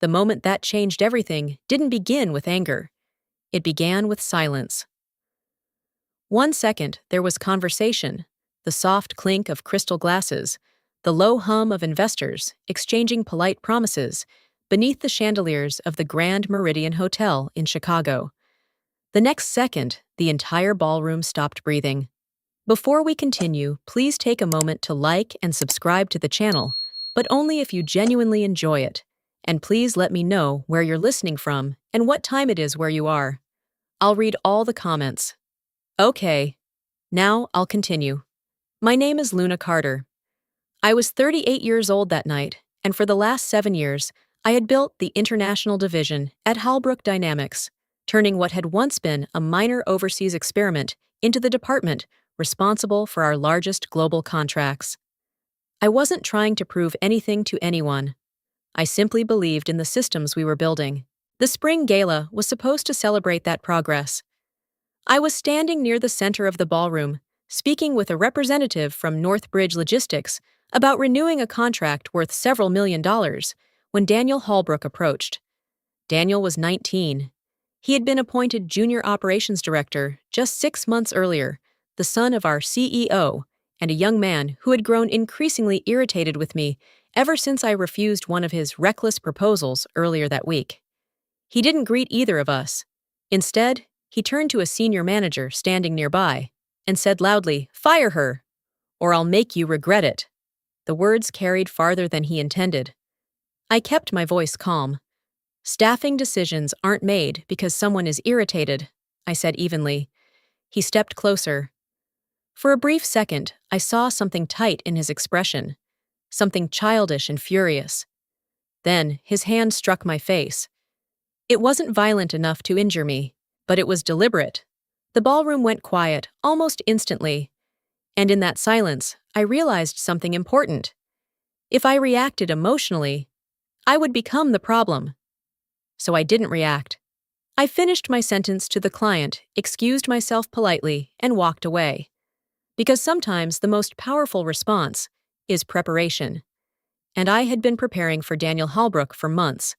The moment that changed everything didn't begin with anger. It began with silence. 1 second, there was conversation, the soft clink of crystal glasses, the low hum of investors exchanging polite promises beneath the chandeliers of the Grand Meridian Hotel in Chicago. The next second, the entire ballroom stopped breathing. Before we continue, please take a moment to like and subscribe to the channel, but only if you genuinely enjoy it. And please let me know where you're listening from and what time it is where you are. I'll read all the comments. Okay, now I'll continue. My name is Luna Carter. I was 38 years old that night, and for the last 7 years, I had built the international division at Halbrook Dynamics, turning what had once been a minor overseas experiment into the department responsible for our largest global contracts. I wasn't trying to prove anything to anyone. I simply believed in the systems we were building. The spring gala was supposed to celebrate that progress. I was standing near the center of the ballroom, speaking with a representative from Northbridge Logistics about renewing a contract worth several $1,000,000 when Daniel Halbrook approached. Daniel was 19. He had been appointed Junior Operations Director just 6 months earlier, the son of our CEO, and a young man who had grown increasingly irritated with me ever since I refused one of his reckless proposals earlier that week. He didn't greet either of us. Instead, he turned to a senior manager standing nearby and said loudly, "Fire her, or I'll make you regret it." The words carried farther than he intended. I kept my voice calm. "Staffing decisions aren't made because someone is irritated," I said evenly. He stepped closer. For a brief second, I saw something tight in his expression, something childish and furious. Then his hand struck my face. It wasn't violent enough to injure me, but it was deliberate. The ballroom went quiet almost instantly, and in that silence, I realized something important. If I reacted emotionally, I would become the problem. So I didn't react. I finished my sentence to the client, excused myself politely, and walked away. Because sometimes the most powerful response is preparation. And I had been preparing for Daniel Halbrook for months.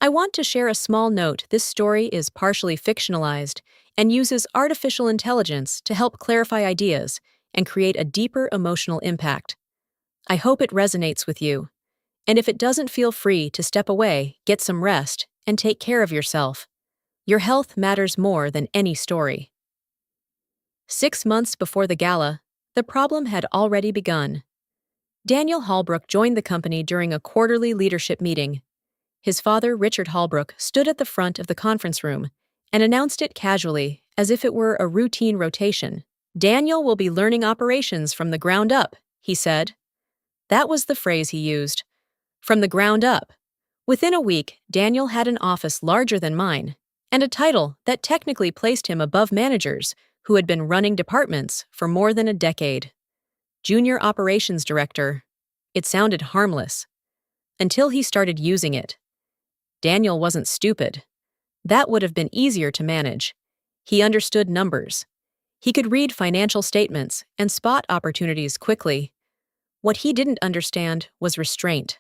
I want to share a small note. This story is partially fictionalized and uses artificial intelligence to help clarify ideas and create a deeper emotional impact. I hope it resonates with you. And if it doesn't, feel free to step away, get some rest, and take care of yourself. Your health matters more than any story. 6 months before the gala, the problem had already begun. Daniel Halbrook joined the company during a quarterly leadership meeting. His father, Richard Halbrook, stood at the front of the conference room and announced it casually, as if it were a routine rotation. "Daniel will be learning operations from the ground up," he said. That was the phrase he used. From the ground up. Within a week, Daniel had an office larger than mine, and a title that technically placed him above managers who had been running departments for more than a decade. Junior Operations Director. It sounded harmless. Until he started using it. Daniel wasn't stupid. That would have been easier to manage. He understood numbers. He could read financial statements and spot opportunities quickly. What he didn't understand was restraint.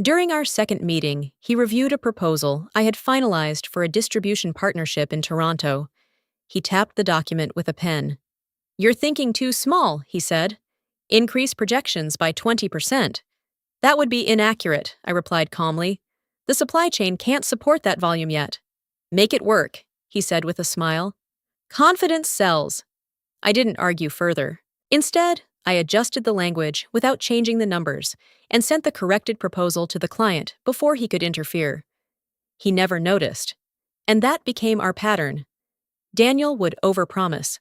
During our second meeting, he reviewed a proposal I had finalized for a distribution partnership in Toronto. He tapped the document with a pen. "You're thinking too small," he said. "Increase projections by 20%. "That would be inaccurate," I replied calmly. "The supply chain can't support that volume yet." "Make it work," he said with a smile. "Confidence sells." I didn't argue further. Instead, I adjusted the language without changing the numbers and sent the corrected proposal to the client before he could interfere. He never noticed. And that became our pattern. Daniel would overpromise.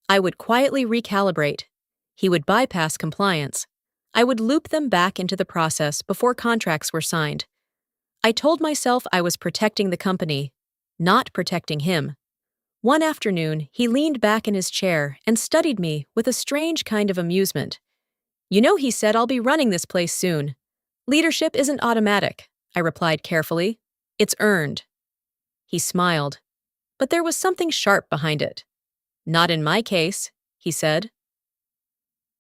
I would quietly recalibrate. He would bypass compliance. I would loop them back into the process before contracts were signed. I told myself I was protecting the company, not protecting him. One afternoon, he leaned back in his chair and studied me with a strange kind of amusement. "You know," he said, "I'll be running this place soon." "Leadership isn't automatic," I replied carefully. "It's earned." He smiled. But there was something sharp behind it. "Not in my case," he said.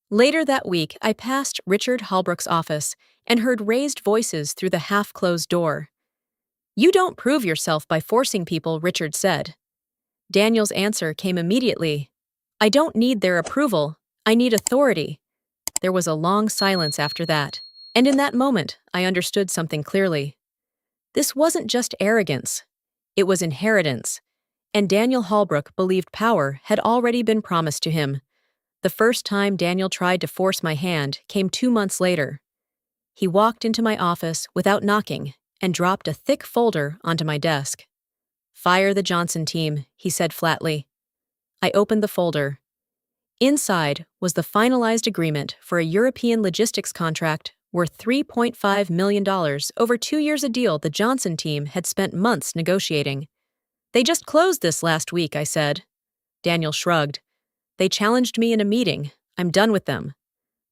Later that week, I passed Richard Holbrook's office and heard raised voices through the half-closed door. "You don't prove yourself by forcing people," Richard said. Daniel's answer came immediately. "I don't need their approval. I need authority." There was a long silence after that, and in that moment, I understood something clearly. This wasn't just arrogance. It was inheritance, and Daniel Holbrook believed power had already been promised to him. The first time Daniel tried to force my hand came 2 months later. He walked into my office without knocking and dropped a thick folder onto my desk. "Fire the Johnson team," he said flatly. I opened the folder. Inside was the finalized agreement for a European logistics contract worth $3.5 million over 2 years, a deal the Johnson team had spent months negotiating. "They just closed this last week," I said. Daniel shrugged. "They challenged me in a meeting. I'm done with them."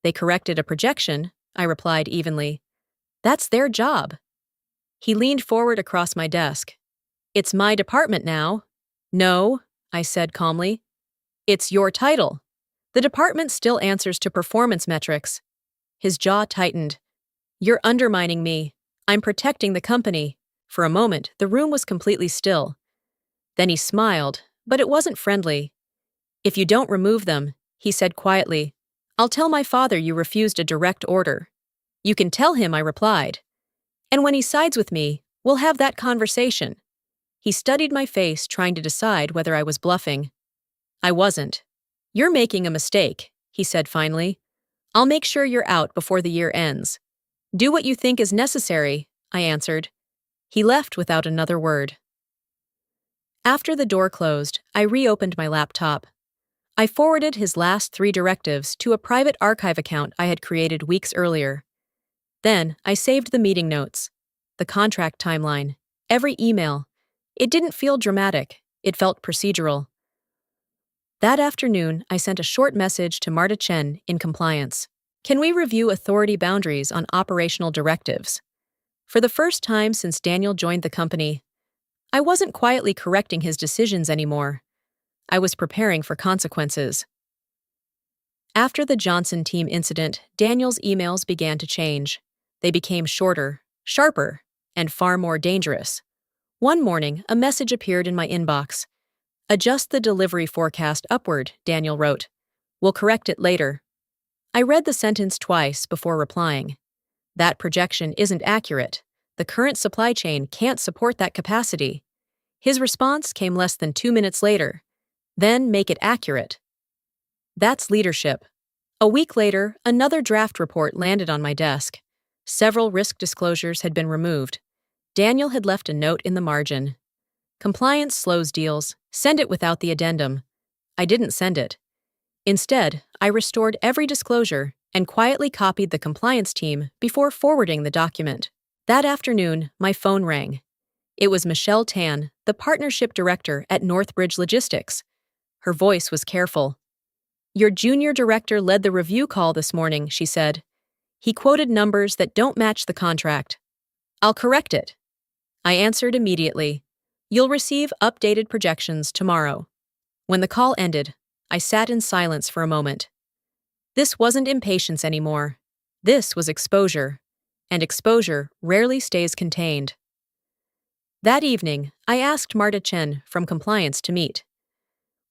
"They corrected a projection," I replied evenly. "That's their job." He leaned forward across my desk. "It's my department now." "No," I said calmly. "It's your title. The department still answers to performance metrics." His jaw tightened. "You're undermining me. I'm protecting the company." For a moment, the room was completely still. Then he smiled, but it wasn't friendly. "If you don't remove them," he said quietly, "I'll tell my father you refused a direct order." "You can tell him," I replied. "And when he sides with me, we'll have that conversation." He studied my face, trying to decide whether I was bluffing. I wasn't. "You're making a mistake," he said finally. "I'll make sure you're out before the year ends." "Do what you think is necessary," I answered. He left without another word. After the door closed, I reopened my laptop. I forwarded his last 3 directives to a private archive account I had created weeks earlier. Then, I saved the meeting notes, the contract timeline, every email. It didn't feel dramatic, it felt procedural. That afternoon, I sent a short message to Marta Chen in compliance. "Can we review authority boundaries on operational directives?" For the first time since Daniel joined the company, I wasn't quietly correcting his decisions anymore. I was preparing for consequences. After the Johnson team incident, Daniel's emails began to change. They became shorter, sharper, and far more dangerous. One morning, a message appeared in my inbox. "Adjust the delivery forecast upward," Daniel wrote. "We'll correct it later." I read the sentence twice before replying. "That projection isn't accurate. The current supply chain can't support that capacity." His response came less than 2 minutes later. "Then make it accurate." That's leadership. A week later, another draft report landed on my desk. Several risk disclosures had been removed. Daniel had left a note in the margin. "Compliance slows deals. Send it without the addendum." I didn't send it. Instead, I restored every disclosure and quietly copied the compliance team before forwarding the document. That afternoon, my phone rang. It was Michelle Tan, the partnership director at Northbridge Logistics. Her voice was careful. "Your junior director led the review call this morning," she said. "He quoted numbers that don't match the contract." "I'll correct it." I answered immediately. "You'll receive updated projections tomorrow." When the call ended, I sat in silence for a moment. This wasn't impatience anymore. This was exposure, and exposure rarely stays contained. That evening, I asked Marta Chen from compliance to meet.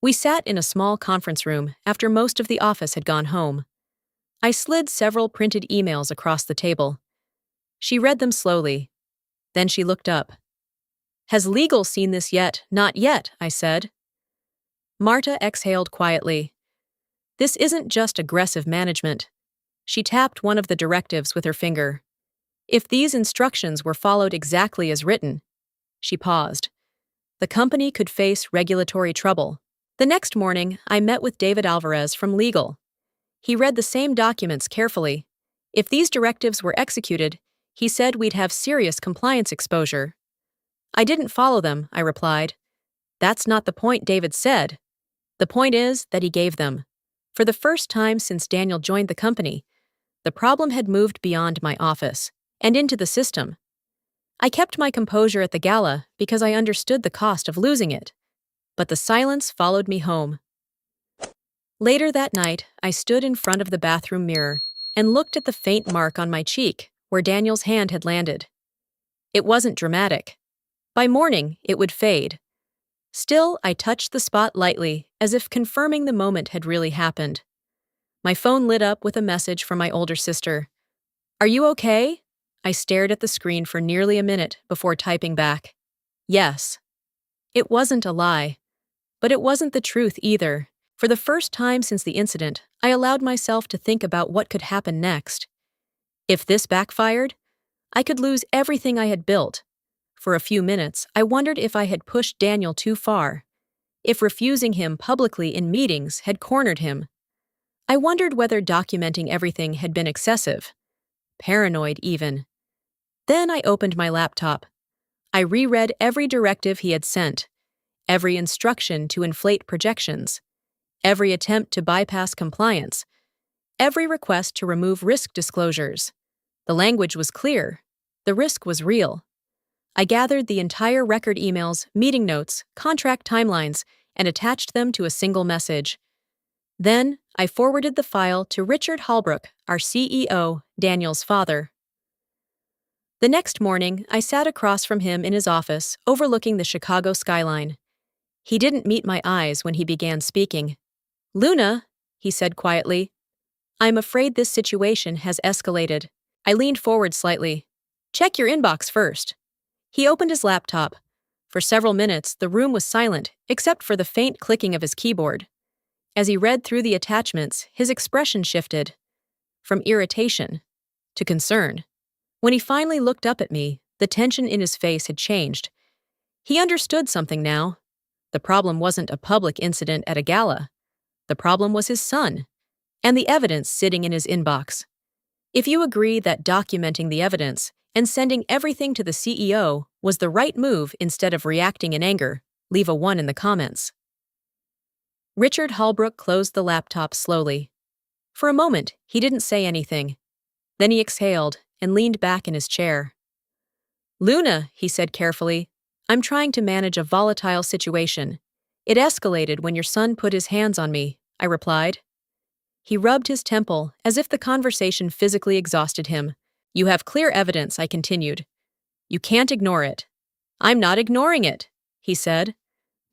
We sat in a small conference room after most of the office had gone home. I slid several printed emails across the table. She read them slowly. Then she looked up. "Has legal seen this yet?" "Not yet," I said. Marta exhaled quietly. "This isn't just aggressive management." She tapped one of the directives with her finger. "If these instructions were followed exactly as written," she paused, "the company could face regulatory trouble." The next morning, I met with David Alvarez from legal. He read the same documents carefully. "If these directives were executed," he said, "we'd have serious compliance exposure." "I didn't follow them," I replied. "That's not the point," David said. "The point is that he gave them." For the first time since Daniel joined the company, the problem had moved beyond my office and into the system. I kept my composure at the gala because I understood the cost of losing it. But the silence followed me home. Later that night, I stood in front of the bathroom mirror and looked at the faint mark on my cheek where Daniel's hand had landed. It wasn't dramatic. By morning, it would fade. Still, I touched the spot lightly, as if confirming the moment had really happened. My phone lit up with a message from my older sister. "Are you okay?" I stared at the screen for nearly a minute before typing back. Yes. It wasn't a lie. But it wasn't the truth either. For the first time since the incident, I allowed myself to think about what could happen next. If this backfired, I could lose everything I had built. For a few minutes, I wondered if I had pushed Daniel too far, if refusing him publicly in meetings had cornered him. I wondered whether documenting everything had been excessive, paranoid even. Then I opened my laptop. I reread every directive he had sent, every instruction to inflate projections, every attempt to bypass compliance, every request to remove risk disclosures. The language was clear. The risk was real. I gathered the entire record emails, meeting notes, contract timelines, and attached them to a single message. Then, I forwarded the file to Richard Holbrook, our CEO, Daniel's father. The next morning, I sat across from him in his office, overlooking the Chicago skyline. He didn't meet my eyes when he began speaking. "Luna," he said quietly, "I'm afraid this situation has escalated." I leaned forward slightly. "Check your inbox first." He opened his laptop. For several minutes, the room was silent, except for the faint clicking of his keyboard. As he read through the attachments, his expression shifted from irritation to concern. When he finally looked up at me, the tension in his face had changed. He understood something now. The problem wasn't a public incident at a gala. The problem was his son, and the evidence sitting in his inbox. If you agree that documenting the evidence and sending everything to the CEO was the right move instead of reacting in anger, leave a 1 in the comments. Richard Holbrook closed the laptop slowly. For a moment, he didn't say anything. Then he exhaled and leaned back in his chair. "Luna," he said carefully, "I'm trying to manage a volatile situation. It escalated when your son put his hands on me," I replied. He rubbed his temple as if the conversation physically exhausted him. "You have clear evidence," I continued. "You can't ignore it." "I'm not ignoring it," he said.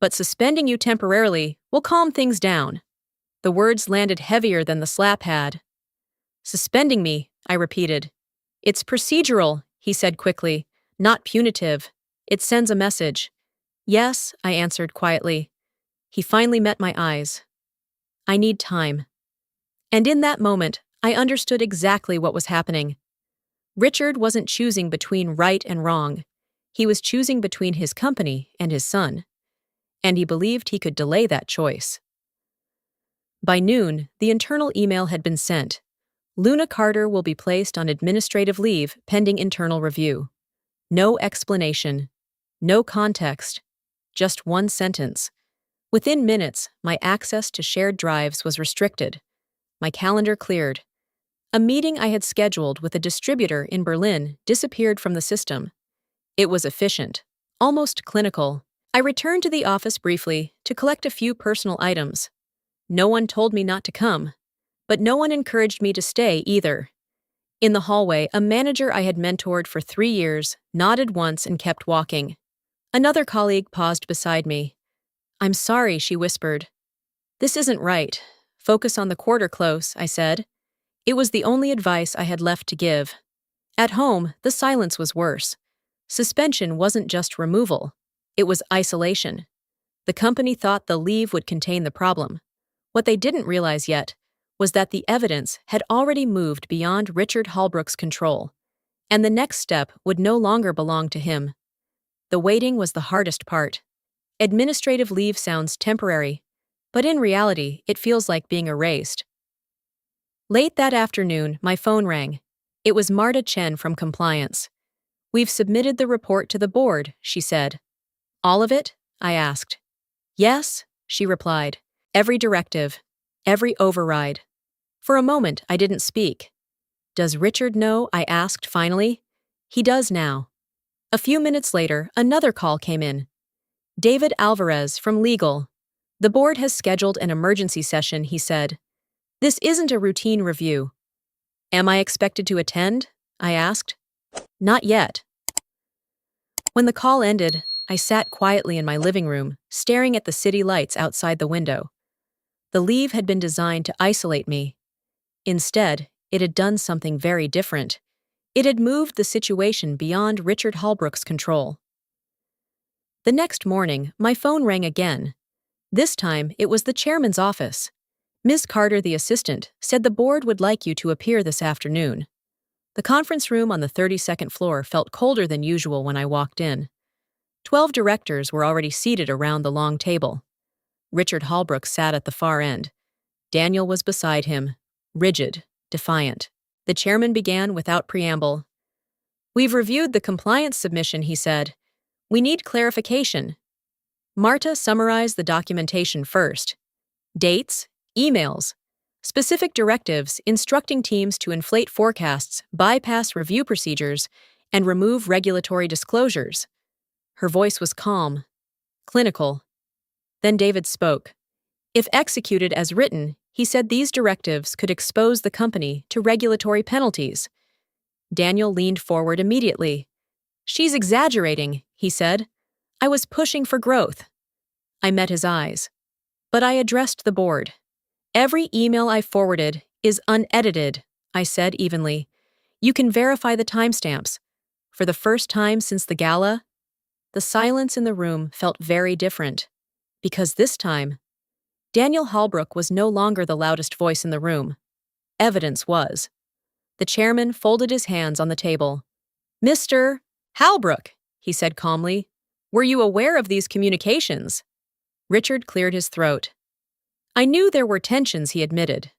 "But suspending you temporarily will calm things down." The words landed heavier than the slap had. "Suspending me," I repeated. "It's procedural," he said quickly, "not punitive. It sends a message." "Yes," I answered quietly. He finally met my eyes. "I need time." And in that moment, I understood exactly what was happening. Richard wasn't choosing between right and wrong. He was choosing between his company and his son. And he believed he could delay that choice. By noon, the internal email had been sent. "Luna Carter will be placed on administrative leave pending internal review." No explanation. No context. Just one sentence. Within minutes, my access to shared drives was restricted. My calendar cleared. A meeting I had scheduled with a distributor in Berlin disappeared from the system. It was efficient, almost clinical. I returned to the office briefly to collect a few personal items. No one told me not to come, but no one encouraged me to stay either. In the hallway, a manager I had mentored for 3 years nodded once and kept walking. Another colleague paused beside me. "I'm sorry," she whispered. "This isn't right. Focus on the quarter close," I said. It was the only advice I had left to give. At home, the silence was worse. Suspension wasn't just removal. It was isolation. The company thought the leave would contain the problem. What they didn't realize yet was that the evidence had already moved beyond Richard Holbrook's control, and the next step would no longer belong to him. The waiting was the hardest part. Administrative leave sounds temporary, but in reality, it feels like being erased. Late that afternoon, my phone rang. It was Marta Chen from compliance. "We've submitted the report to the board," she said. "All of it?" I asked. "Yes," she replied. "Every directive. Every override." For a moment, I didn't speak. "Does Richard know?" I asked finally. "He does now." A few minutes later, another call came in. "David Alvarez from legal." The board has scheduled an emergency session, he said. This isn't a routine review. Am I expected to attend? I asked. Not yet. When the call ended, I sat quietly in my living room, staring at the city lights outside the window. The leave had been designed to isolate me. Instead, it had done something very different. It had moved the situation beyond Richard Holbrook's control. The next morning, my phone rang again. This time, it was the chairman's office. Ms. Carter, the assistant, said the board would like you to appear this afternoon. The conference room on the 32nd floor felt colder than usual when I walked in. 12 directors were already seated around the long table. Richard Holbrook sat at the far end. Daniel was beside him, rigid, defiant. The chairman began without preamble. We've reviewed the compliance submission, he said. We need clarification. Marta summarized the documentation first. Dates, emails, specific directives instructing teams to inflate forecasts, bypass review procedures, and remove regulatory disclosures. Her voice was calm, clinical. Then David spoke. If executed as written, he said these directives could expose the company to regulatory penalties. Daniel leaned forward immediately. She's exaggerating, he said. I was pushing for growth. I met his eyes. But I addressed the board. Every email I forwarded is unedited, I said evenly. You can verify the timestamps. For the first time since the gala, the silence in the room felt very different. Because this time, Daniel Holbrook was no longer the loudest voice in the room. Evidence was. The chairman folded his hands on the table. Mr. Holbrook, he said calmly, were you aware of these communications? Richard cleared his throat. I knew there were tensions, he admitted,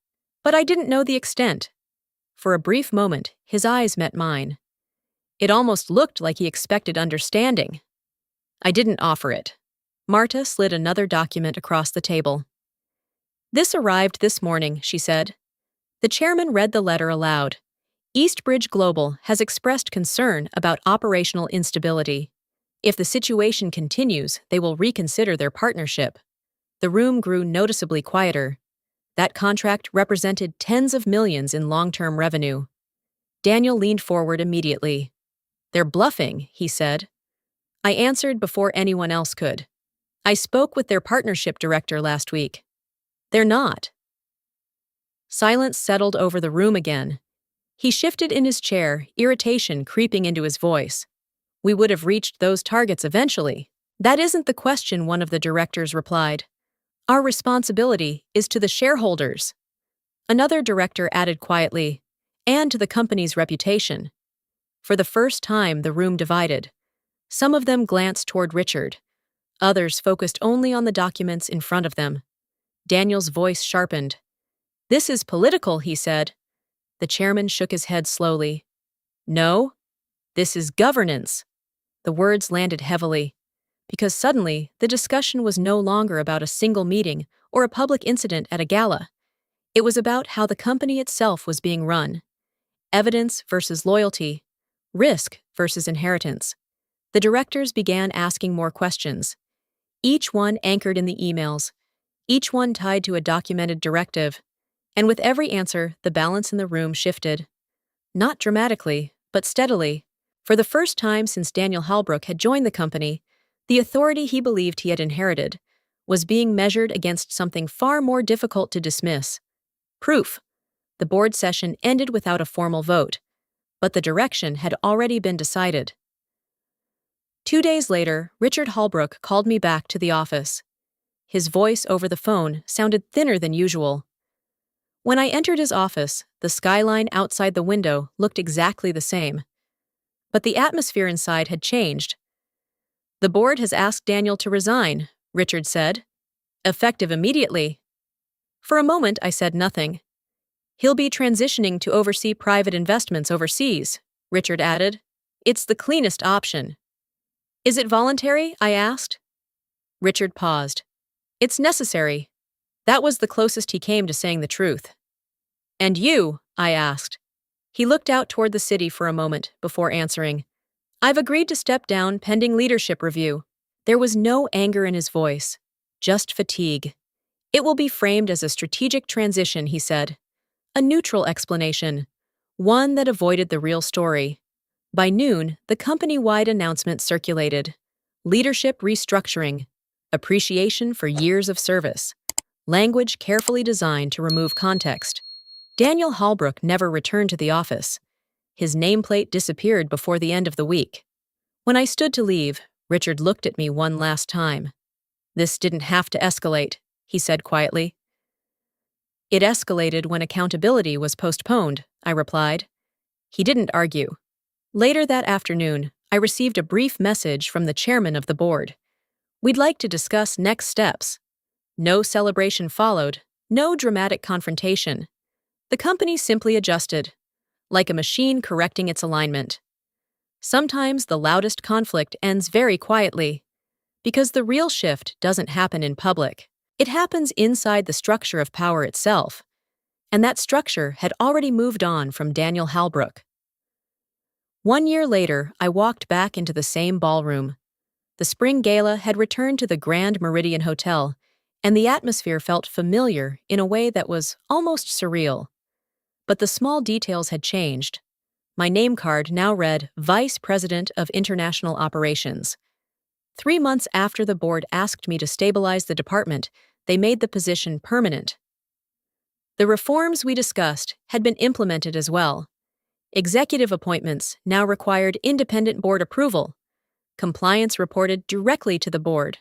but I didn't know the extent. For a brief moment, his eyes met mine. It almost looked like he expected understanding. I didn't offer it. Marta slid another document across the table. This arrived this morning, she said. The chairman read the letter aloud. Eastbridge Global has expressed concern about operational instability. If the situation continues, they will reconsider their partnership. The room grew noticeably quieter. That contract represented tens of millions in long-term revenue. Daniel leaned forward immediately. They're bluffing, he said. I answered before anyone else could. I spoke with their partnership director last week. They're not. Silence settled over the room again. He shifted in his chair, irritation creeping into his voice. We would have reached those targets eventually. That isn't the question, one of the directors replied. Our responsibility is to the shareholders. Another director added quietly, and to the company's reputation. For the first time, the room divided. Some of them glanced toward Richard. Others focused only on the documents in front of them. Daniel's voice sharpened. This is political, he said. The chairman shook his head slowly. No, this is governance. The words landed heavily, because suddenly the discussion was no longer about a single meeting or a public incident at a gala. It was about how the company itself was being run. Evidence versus loyalty, risk versus inheritance. The directors began asking more questions. Each one anchored in the emails, each one tied to a documented directive. And with every answer, the balance in the room shifted. Not dramatically, but steadily. For the first time since Daniel Holbrook had joined the company, the authority he believed he had inherited was being measured against something far more difficult to dismiss. Proof. The board session ended without a formal vote, but the direction had already been decided. 2 days later, Richard Holbrook called me back to the office. His voice over the phone sounded thinner than usual. When I entered his office, the skyline outside the window looked exactly the same. But the atmosphere inside had changed. The board has asked Daniel to resign, Richard said. Effective immediately. For a moment, I said nothing. He'll be transitioning to oversee private investments overseas, Richard added. It's the cleanest option. Is it voluntary? I asked. Richard paused. It's necessary. That was the closest he came to saying the truth. And you? I asked. He looked out toward the city for a moment before answering. I've agreed to step down pending leadership review. There was no anger in his voice, just fatigue. It will be framed as a strategic transition, he said. A neutral explanation. One that avoided the real story. By noon, the company-wide announcement circulated. Leadership restructuring. Appreciation for years of service. Language carefully designed to remove context. Daniel Hallbrook never returned to the office. His nameplate disappeared before the end of the week. When I stood to leave, Richard looked at me one last time. "This didn't have to escalate," he said quietly. "It escalated when accountability was postponed," I replied. He didn't argue. Later that afternoon, I received a brief message from the chairman of the board. "We'd like to discuss next steps." No celebration followed, no dramatic confrontation. The company simply adjusted, like a machine correcting its alignment. Sometimes the loudest conflict ends very quietly, because the real shift doesn't happen in public. It happens inside the structure of power itself, and that structure had already moved on from Daniel Hallbrook. 1 year later, I walked back into the same ballroom. The spring gala had returned to the Grand Meridian Hotel, and the atmosphere felt familiar in a way that was almost surreal. But the small details had changed. My name card now read Vice President of International Operations. 3 months after the board asked me to stabilize the department, they made the position permanent. The reforms we discussed had been implemented as well. Executive appointments now required independent board approval. Compliance reported directly to the board.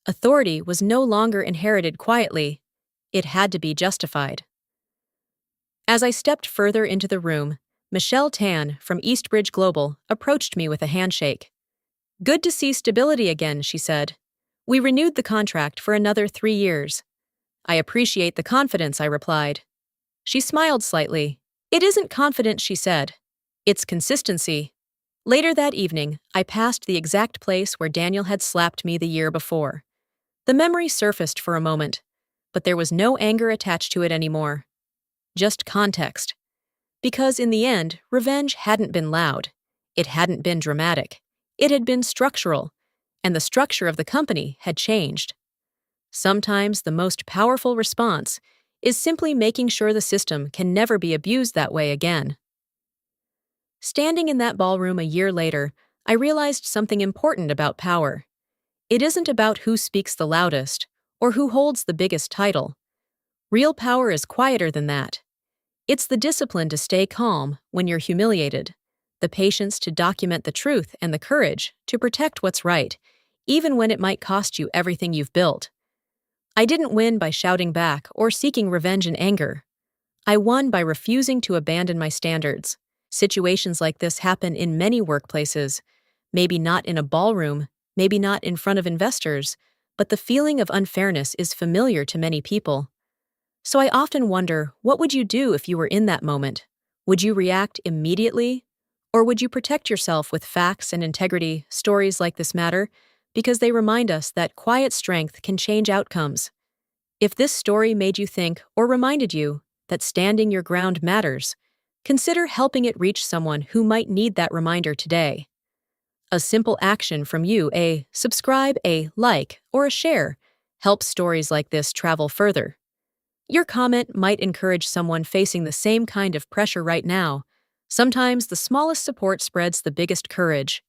Authority was no longer inherited quietly. It had to be justified. As I stepped further into the room, Michelle Tan from Eastbridge Global approached me with a handshake. "Good to see stability again," she said. "We renewed the contract for another 3 years." "I appreciate the confidence," I replied. She smiled slightly. "It isn't confidence," she said. "It's consistency." Later that evening, I passed the exact place where Daniel had slapped me the year before. The memory surfaced for a moment, but there was no anger attached to it anymore. Just context. Because in the end, revenge hadn't been loud. It hadn't been dramatic. It had been structural, and the structure of the company had changed. Sometimes the most powerful response is simply making sure the system can never be abused that way again. Standing in that ballroom a year later, I realized something important about power. It isn't about who speaks the loudest or who holds the biggest title. Real power is quieter than that. It's the discipline to stay calm when you're humiliated, the patience to document the truth, and the courage to protect what's right, even when it might cost you everything you've built. I didn't win by shouting back or seeking revenge in anger. I won by refusing to abandon my standards. Situations like this happen in many workplaces, maybe not in a ballroom, maybe not in front of investors, but the feeling of unfairness is familiar to many people. So I often wonder, what would you do if you were in that moment? Would you react immediately? Or would you protect yourself with facts and integrity? Stories like this matter because they remind us that quiet strength can change outcomes. If this story made you think or reminded you that standing your ground matters, consider helping it reach someone who might need that reminder today. A simple action from you, a subscribe, a like, or a share, helps stories like this travel further. Your comment might encourage someone facing the same kind of pressure right now. Sometimes the smallest support spreads the biggest courage.